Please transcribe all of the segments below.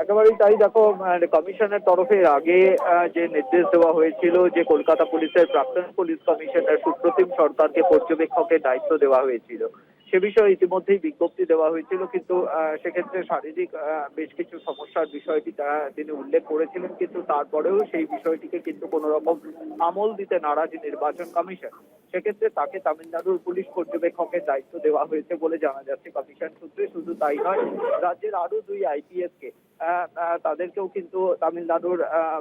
একেবারেই তাই। দেখো, কমিশনের তরফে আগে যে নির্দেশ দেওয়া হয়েছিল যে কলকাতা পুলিশের প্রাক্তন পুলিশ কমিশনার সুপ্রতিম সরকারকে পর্যবেক্ষকের দায়িত্ব দেওয়া হয়েছিল, সে বিষয়ে ইতিমধ্যেই বিজ্ঞপ্তি দেওয়া হয়েছিল, কিন্তু সেক্ষেত্রে শারীরিক বেশ কিছু সমস্যার বিষয়টি তিনি উল্লেখ করেছিলেন, কিন্তু তারপরেও সেই বিষয়টিকে কিন্তু কোনো রকম আমল দিতে নারাজ নির্বাচন কমিশন। সেক্ষেত্রে তাকে তামিলনাড়ুর পুলিশ পর্যবেক্ষকের দায়িত্ব দেওয়া হয়েছে বলে জানা যাচ্ছে কমিশন সূত্রে। শুধু তাই নয়, রাজ্যের আরো দুই আইপিএস কে তাদেরকেও কিন্তু তামিলনাড়ুর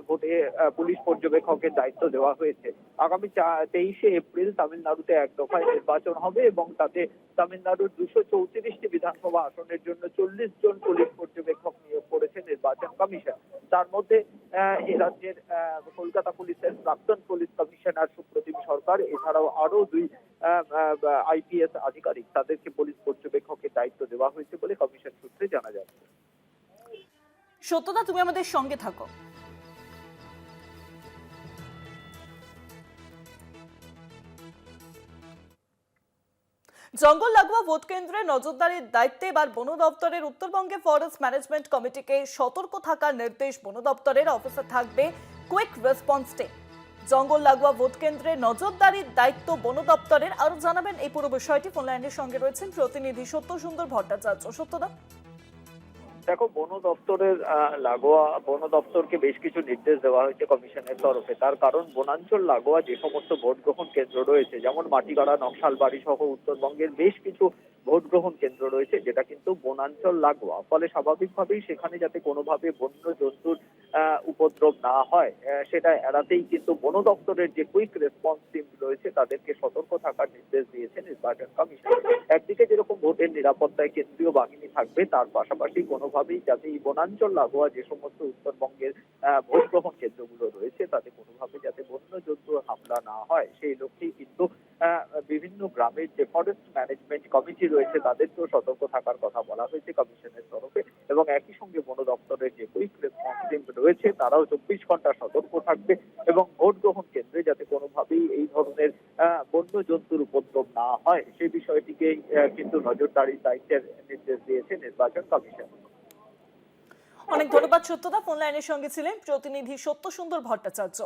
ভোটে পুলিশ পর্যবেক্ষকের দায়িত্ব দেওয়া হয়েছে। আগামী 23শে এপ্রিল তামিলনাড়ুতে এক দফায় নির্বাচন হবে এবং তাতে তামিলনাড়ুর 234টি বিধানসভা আসনের জন্য 40 জন পুলিশ পর্যবেক্ষক নিয়োগ করেছে নির্বাচন কমিশন। তার মধ্যে এ রাজ্যের কলকাতা পুলিশের প্রাক্তন পুলিশ কমিশনার সুপ্রতিম সরকার, এছাড়াও আরো দুই আইপিএস আধিকারিক, তাদেরকে পুলিশ পর্যবেক্ষকের দায়িত্ব দেওয়া হয়েছে বলে কমিশন সূত্রে জানা যাচ্ছে। সত্যতা, তুমি আমাদের সঙ্গে থাকো। জঙ্গল লাগোয়া ভোট কেন্দ্রে নজরদারির দায়িত্বে এবার বন দপ্তরের উত্তরবঙ্গে ফরেস্ট ম্যানেজমেন্ট কমিটিকে সতর্ক থাকার নির্দেশ। বন দপ্তরের অফিসার থাকবে কুইক রেসপন্স টিম। জঙ্গল লাগোয়া ভোট কেন্দ্রে নজরদারির দায়িত্ব বন দপ্তরের। আরো জানাবেন এই পুরো বিষয়টি। ফোন লাইনের সঙ্গে রয়েছেন প্রতিনিধি সত্য সুন্দর ভট্টাচার্য। সত্যদা, দেখো, বন দপ্তরের লাগোয়া বন দপ্তরকে বেশ কিছু নির্দেশ দেওয়া হয়েছে কমিশনের তরফে। তার কারণ, বনাঞ্চল লাগোয়া যে সমস্ত ভোট গ্রহণ কেন্দ্র রয়েছে, যেমন মাটিগাড়া, নকশালবাড়ি সহ উত্তরবঙ্গের বেশ কিছু ভোট গ্রহণ কেন্দ্র রয়েছে যেটা কিন্তু বনাঞ্চল লাগোয়া, ফলে স্বাভাবিকভাবেই সেখানে যাতে কোনোভাবে বন্য জন্তুর উপদ্রব না হয় সেটা এড়াতেই কিন্তু বন দপ্তরের যে কুইক রেসপন্স টিম রয়েছে তাদেরকে সতর্ক থাকার নির্দেশ দিয়েছে নির্বাচন কমিশন। একদিকে যেরকম ভোটের নিরাপত্তায় কেন্দ্রীয় বাহিনী থাকবে, তার পাশাপাশি কোনোভাবেই যাতে এই বনাঞ্চল লাগোয়া যে সমস্ত উত্তরবঙ্গের ভোট গ্রহণ কেন্দ্রগুলো রয়েছে তাতে কোনোভাবে যাতে বন্য জন্তুর হামলা না হয়, সেই লক্ষ্যেই কিন্তু বিভিন্ন গ্রামের যে ফরেস্ট ম্যানেজমেন্ট কমিটি রয়েছে তাদেরকেও সতর্ক থাকার কথা বলা হয়েছে কমিশনের তরফে। এবং একই সঙ্গে বন দপ্তরের যে কুইক রেসপন্স টিম রয়েছে তারাও 24 ঘন্টা সতর্ক থাকবে এবং ভোট গ্রহণ কেন্দ্রে যাতে কোনোভাবেই এই ধরনের বন্য জন্তুর উপদ্রব না হয় সেই বিষয়টিকে কিন্তু নজরদারির দায়িত্বের নির্দেশ দিয়েছে নির্বাচন কমিশন। অনেক ধন্যবাদ সত্যদা। ফোন লাইনের সঙ্গে ছিলেন প্রতিনিধি সত্য সুন্দর ভট্টাচার্য।